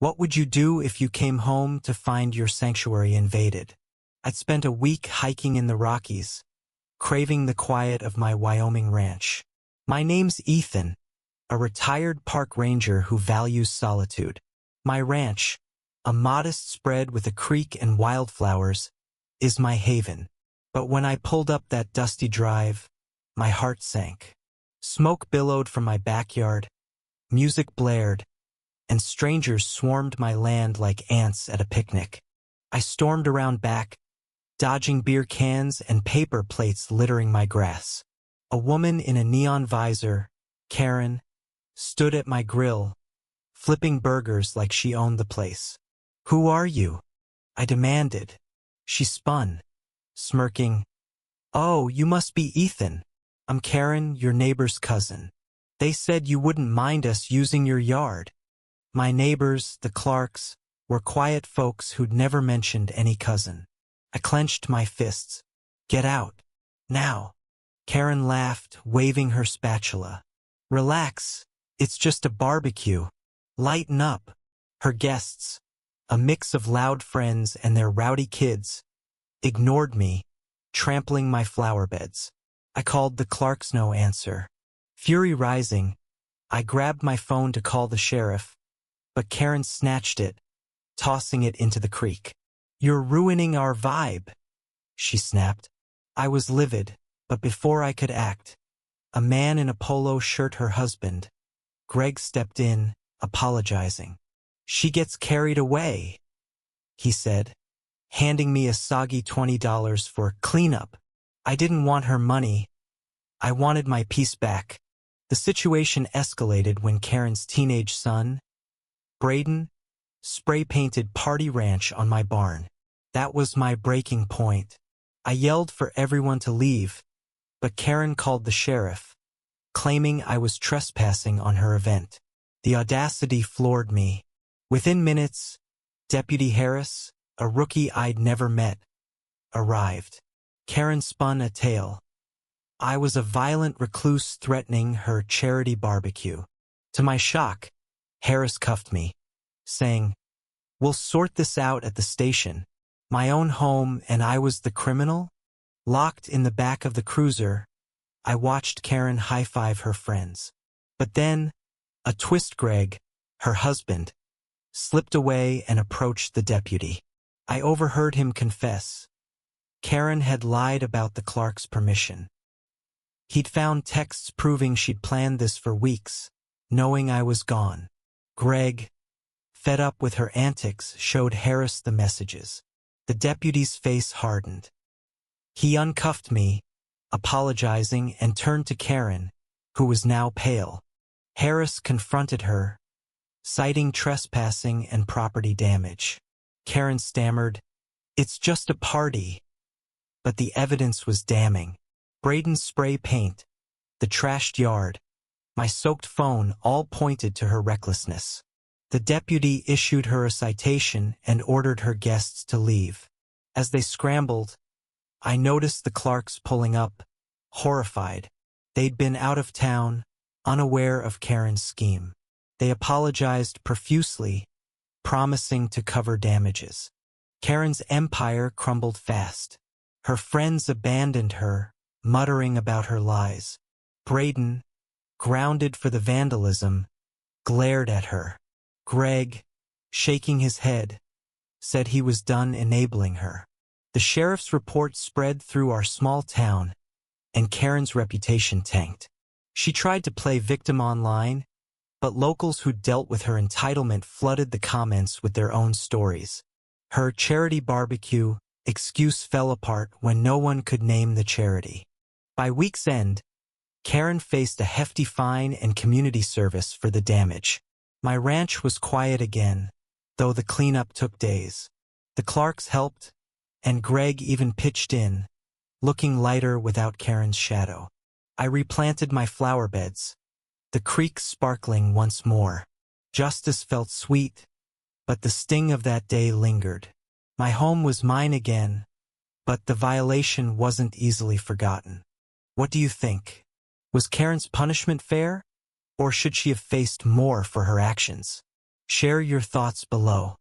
What would you do if you came home to find your sanctuary invaded? I'd spent a week hiking in the Rockies, craving the quiet of my Wyoming ranch. My name's Ethan, a retired park ranger who values solitude. My ranch, a modest spread with a creek and wildflowers, is my haven. But when I pulled up that dusty drive, my heart sank. Smoke billowed from my backyard, music blared, and strangers swarmed my land like ants at a picnic. I stormed around back, dodging beer cans and paper plates littering my grass. A woman in a neon visor, Karen, stood at my grill, flipping burgers like she owned the place. "Who are you?" I demanded. She spun, smirking. "Oh, you must be Ethan. I'm Karen, your neighbor's cousin. They said you wouldn't mind us using your yard." My neighbors, the Clarks, were quiet folks who'd never mentioned any cousin. I clenched my fists. "Get out. Now." Karen laughed, waving her spatula. "Relax. It's just a barbecue. Lighten up." Her guests, a mix of loud friends and their rowdy kids, ignored me, trampling my flower beds. I called the Clarks, no answer. Fury rising, I grabbed my phone to call the sheriff, but Karen snatched it, tossing it into the creek. "You're ruining our vibe," she snapped. I was livid, but before I could act, a man in a polo shirt, her husband, Greg, stepped in, apologizing. "She gets carried away," he said, handing me a soggy $20 for cleanup. I didn't want her money. I wanted my peace back. The situation escalated when Karen's teenage son, Braden, spray-painted "Party Ranch" on my barn. That was my breaking point. I yelled for everyone to leave, but Karen called the sheriff, claiming I was trespassing on her event. The audacity floored me. Within minutes, Deputy Harris, a rookie I'd never met, arrived. Karen spun a tale. I was a violent recluse threatening her charity barbecue. To my shock, Harris cuffed me, saying, "We'll sort this out at the station." My own home, and I was the criminal? Locked in the back of the cruiser, I watched Karen high-five her friends. But then, a twist. Greg, her husband, slipped away and approached the deputy. I overheard him confess. Karen had lied about the Clark's permission. He'd found texts proving she'd planned this for weeks, knowing I was gone. Greg, fed up with her antics, showed Harris the messages. The deputy's face hardened. He uncuffed me, apologizing, and turned to Karen, who was now pale. Harris confronted her, citing trespassing and property damage. Karen stammered, "It's just a party." But the evidence was damning. Braden's spray paint, the trashed yard, my soaked phone all pointed to her recklessness. The deputy issued her a citation and ordered her guests to leave. As they scrambled, I noticed the Clarks pulling up, horrified. They'd been out of town, unaware of Karen's scheme. They apologized profusely, promising to cover damages. Karen's empire crumbled fast. Her friends abandoned her, muttering about her lies. Braden, grounded for the vandalism, glared at her. Greg, shaking his head, said he was done enabling her. The sheriff's report spread through our small town, and Karen's reputation tanked. She tried to play victim online, but locals who dealt with her entitlement flooded the comments with their own stories. Her charity barbecue excuse fell apart when no one could name the charity. By week's end, Karen faced a hefty fine and community service for the damage. My ranch was quiet again, though the cleanup took days. The Clarks helped, and Greg even pitched in, looking lighter without Karen's shadow. I replanted my flower beds, the creek sparkling once more. Justice felt sweet, but the sting of that day lingered. My home was mine again, but the violation wasn't easily forgotten. What do you think? Was Karen's punishment fair, or should she have faced more for her actions? Share your thoughts below.